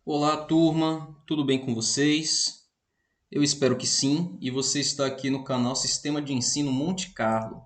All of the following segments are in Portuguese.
Olá, turma, tudo bem com vocês? Eu espero que sim, e você está aqui no canal Sistema de Ensino Monte Carlo,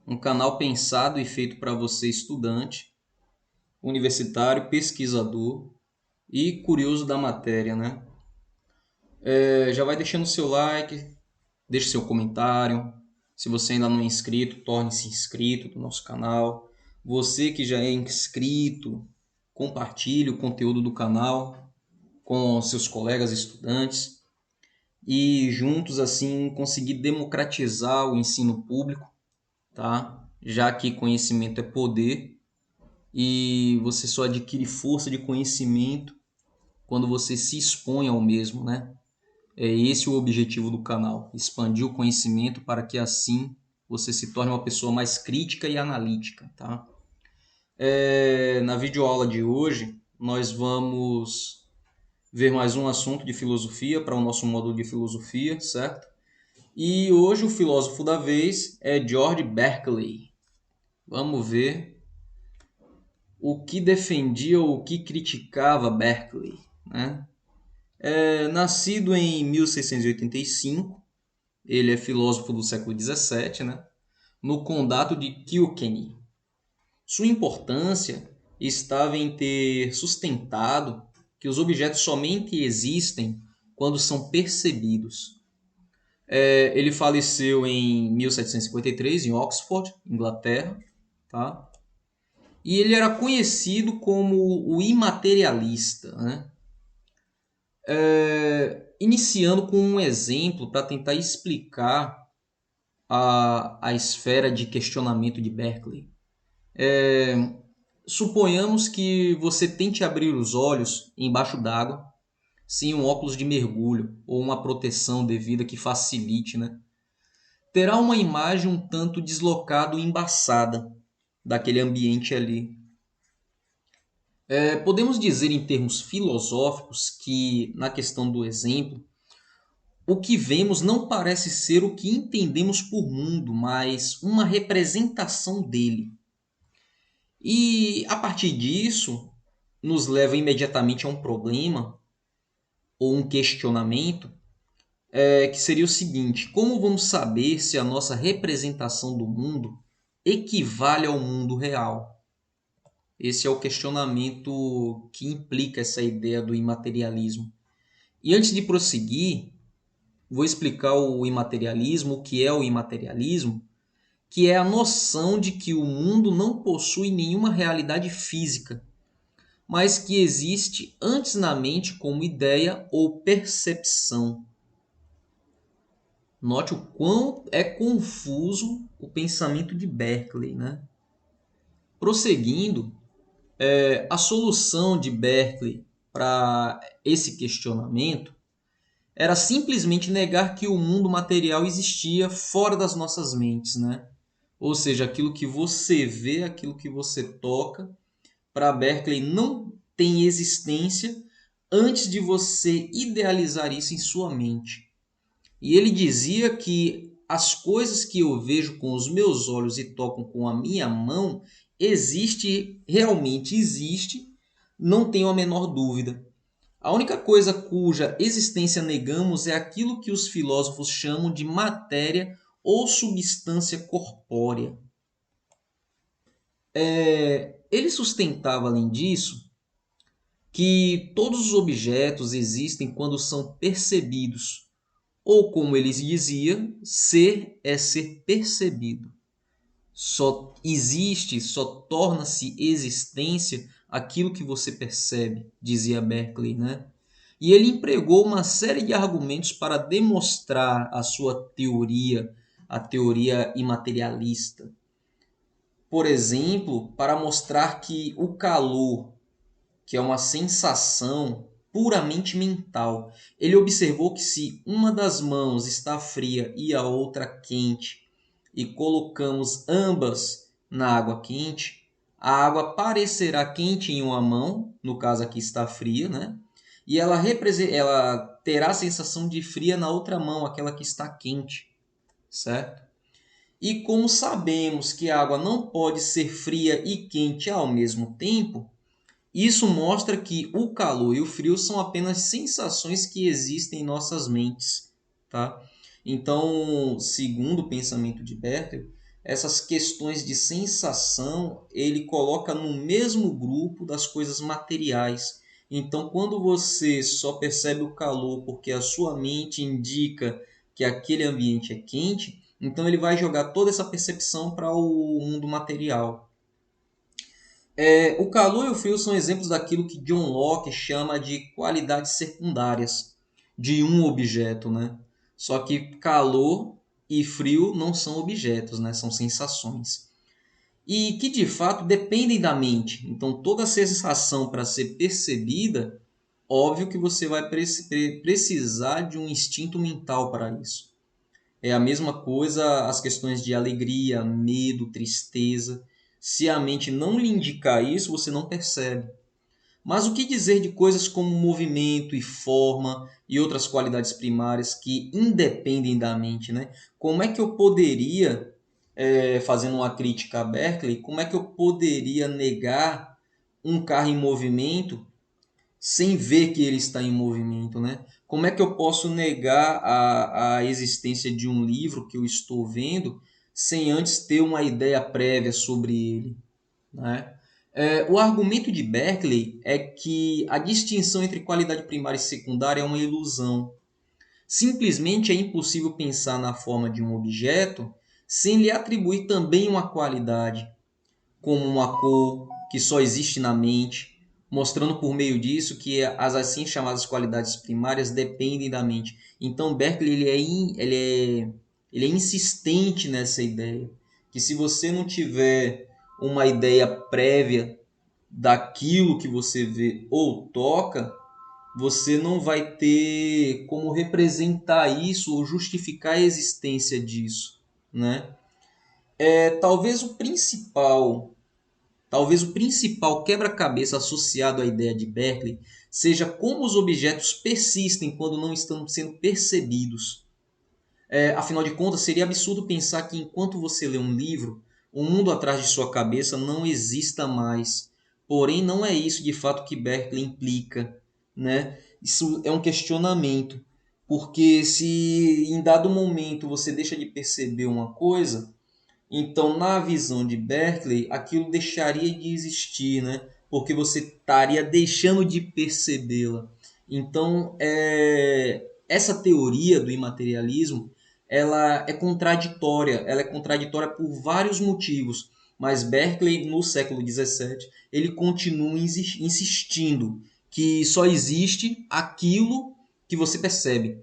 um canal pensado e feito para você, estudante, universitário, pesquisador e curioso da matéria, né? Já vai deixando seu like, deixe seu comentário. Se você ainda não é inscrito, torne-se inscrito do nosso canal. Você que já é inscrito, compartilhe o conteúdo do canal com seus colegas estudantes e juntos assim conseguir democratizar o ensino público, tá? Já que conhecimento é poder e você só adquire força de conhecimento quando você se expõe ao mesmo, né? É esse o objetivo do canal, expandir o conhecimento para que assim você se torne uma pessoa mais crítica e analítica, tá? Na videoaula de hoje, nós vamos ver mais um assunto de filosofia para o nosso módulo de filosofia, certo? E hoje o filósofo da vez é George Berkeley. Vamos ver o que defendia ou o que criticava Berkeley, né? Nascido em 1685, ele é filósofo do século XVII, né? No condado de Kilkenny. Sua importância estava em ter sustentado que os objetos somente existem quando são percebidos. Ele faleceu em 1753 em Oxford, Inglaterra, tá? E ele era conhecido como o imaterialista, né? Iniciando com um exemplo para tentar explicar a esfera de questionamento de Berkeley. Suponhamos que você tente abrir os olhos embaixo d'água sem um óculos de mergulho ou uma proteção devida que facilite, né? Terá uma imagem um tanto deslocada e embaçada daquele ambiente ali. Podemos dizer em termos filosóficos que, na questão do exemplo, o que vemos não parece ser o que entendemos por mundo, mas uma representação dele. E a partir disso, nos leva imediatamente a um problema ou um questionamento, que seria o seguinte: como vamos saber se a nossa representação do mundo equivale ao mundo real? Esse é o questionamento que implica essa ideia do imaterialismo. E antes de prosseguir, vou explicar o imaterialismo, o que é o imaterialismo, que é a noção de que o mundo não possui nenhuma realidade física, mas que existe antes na mente como ideia ou percepção. Note o quão é confuso o pensamento de Berkeley, né? Prosseguindo, a solução de Berkeley para esse questionamento era simplesmente negar que o mundo material existia fora das nossas mentes, né? Ou seja, aquilo que você vê, aquilo que você toca, para Berkeley não tem existência antes de você idealizar isso em sua mente. E ele dizia que as coisas que eu vejo com os meus olhos e toco com a minha mão realmente existe, não tenho a menor dúvida. A única coisa cuja existência negamos é aquilo que os filósofos chamam de matéria ou substância corpórea. Ele sustentava, além disso, que todos os objetos existem quando são percebidos, ou como ele dizia, ser é ser percebido. Só existe, só torna-se existência aquilo que você percebe, dizia Berkeley, né? E ele empregou uma série de argumentos para demonstrar a sua teoria, a teoria imaterialista. Por exemplo, para mostrar que o calor, que é uma sensação puramente mental, ele observou que se uma das mãos está fria e a outra quente, e colocamos ambas na água quente, a água parecerá quente em uma mão, no caso aqui está fria, né? E ela terá a sensação de fria na outra mão, aquela que está quente, certo? E como sabemos que a água não pode ser fria e quente ao mesmo tempo, Isso mostra que o calor e o frio são apenas sensações que existem em nossas mentes, tá? Então, segundo o pensamento de Berkeley, essas questões de sensação ele coloca no mesmo grupo das coisas materiais. Então, quando você só percebe o calor porque a sua mente indica que aquele ambiente é quente, então ele vai jogar toda essa percepção para o mundo material. O calor e o frio são exemplos daquilo que John Locke chama de qualidades secundárias de um objeto, né? Só que calor e frio não são objetos, né? São sensações. E que de fato dependem da mente. Então, toda sensação para ser percebida, óbvio que você vai precisar de um instinto mental para isso. É a mesma coisa as questões de alegria, medo, tristeza. Se a mente não lhe indicar isso, você não percebe. Mas o que dizer de coisas como movimento e forma e outras qualidades primárias que independem da mente, né? Como é que eu poderia, fazendo uma crítica a Berkeley, como é que eu poderia negar um carro em movimento sem ver que ele está em movimento, né? Como é que eu posso negar a existência de um livro que eu estou vendo sem antes ter uma ideia prévia sobre ele, né? O argumento de Berkeley é que a distinção entre qualidade primária e secundária é uma ilusão. Simplesmente é impossível pensar na forma de um objeto sem lhe atribuir também uma qualidade, como uma cor que só existe na mente, mostrando por meio disso que as assim chamadas qualidades primárias dependem da mente. Então Berkeley ele é insistente nessa ideia, que se você não tiver uma ideia prévia daquilo que você vê ou toca, você não vai ter como representar isso ou justificar a existência disso, né? Talvez o principal Talvez o principal quebra-cabeça associado à ideia de Berkeley seja como os objetos persistem quando não estão sendo percebidos. Afinal de contas, seria absurdo pensar que enquanto você lê um livro, o mundo atrás de sua cabeça não exista mais. Porém, não é isso de fato que Berkeley implica, né? Isso é um questionamento, porque se em dado momento você deixa de perceber uma coisa, então, na visão de Berkeley, aquilo deixaria de existir, né? Porque você estaria deixando de percebê-la. Então, essa teoria do imaterialismo, ela é contraditória. Ela é contraditória por vários motivos. Mas Berkeley, no século XVII, ele continua insistindo que só existe aquilo que você percebe.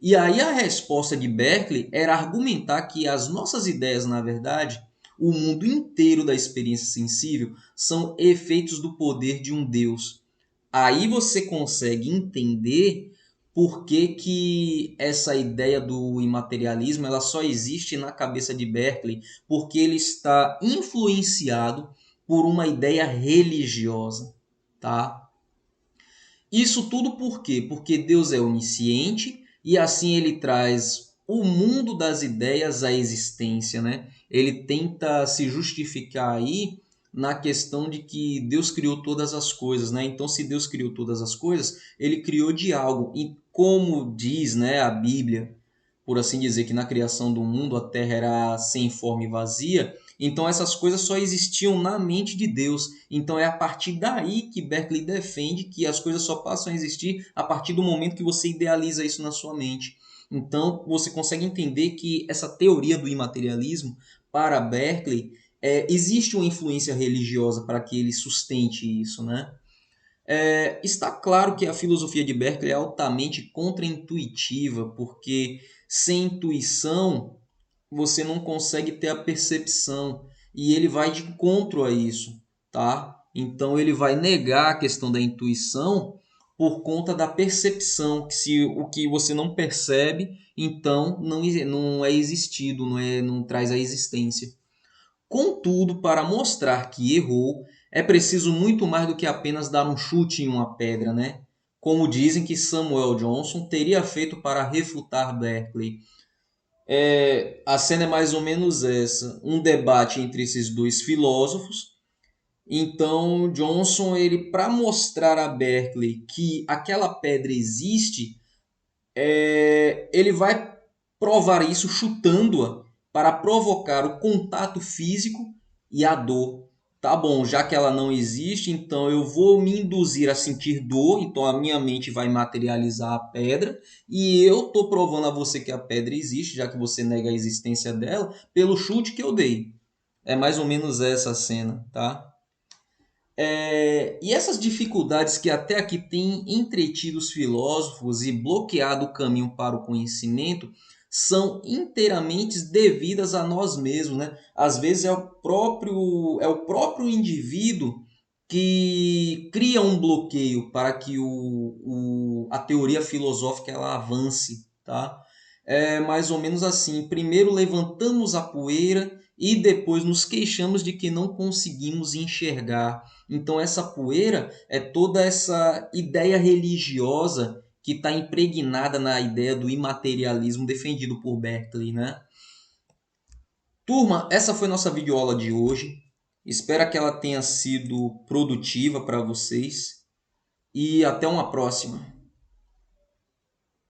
E aí a resposta de Berkeley era argumentar que as nossas ideias, na verdade, o mundo inteiro da experiência sensível, são efeitos do poder de um Deus. Aí você consegue entender por que, que essa ideia do imaterialismo ela só existe na cabeça de Berkeley, porque ele está influenciado por uma ideia religiosa, tá? Isso tudo por quê? Porque Deus é onisciente e assim ele traz o mundo das ideias à existência, né? Ele tenta se justificar aí na questão de que Deus criou todas as coisas, né? Então, se Deus criou todas as coisas, ele criou de algo. E como diz, né, a Bíblia, por assim dizer, que na criação do mundo a terra era sem forma e vazia, então essas coisas só existiam na mente de Deus. Então é a partir daí que Berkeley defende que as coisas só passam a existir a partir do momento que você idealiza isso na sua mente. Então você consegue entender que essa teoria do imaterialismo, para Berkeley, existe uma influência religiosa para que ele sustente isso, né? Está claro que a filosofia de Berkeley é altamente contraintuitiva, porque sem intuição você não consegue ter a percepção e ele vai de encontro a isso, tá? Então ele vai negar a questão da intuição por conta da percepção, que se o que você não percebe, então não é existido, não traz a existência. Contudo, para mostrar que errou, é preciso muito mais do que apenas dar um chute em uma pedra, né? Como dizem que Samuel Johnson teria feito para refutar Berkeley. A cena é mais ou menos essa: um debate entre esses dois filósofos, Então, Johnson, ele para mostrar a Berkeley que aquela pedra existe, ele vai provar isso chutando-a para provocar o contato físico e a dor. Tá bom, já que ela não existe, então eu vou me induzir a sentir dor, então a minha mente vai materializar a pedra e eu tô provando a você que a pedra existe, já que você nega a existência dela, pelo chute que eu dei. É mais ou menos essa a cena, tá? E essas dificuldades que até aqui têm entretido os filósofos e bloqueado o caminho para o conhecimento são inteiramente devidas a nós mesmos, né? Às vezes é o próprio indivíduo que cria um bloqueio para que a teoria filosófica ela avance, tá? É mais ou menos assim. Primeiro levantamos a poeira e depois nos queixamos de que não conseguimos enxergar. Então, essa poeira é toda essa ideia religiosa que está impregnada na ideia do imaterialismo defendido por Berkeley, né? Turma, essa foi nossa videoaula de hoje. Espero que ela tenha sido produtiva para vocês e até uma próxima.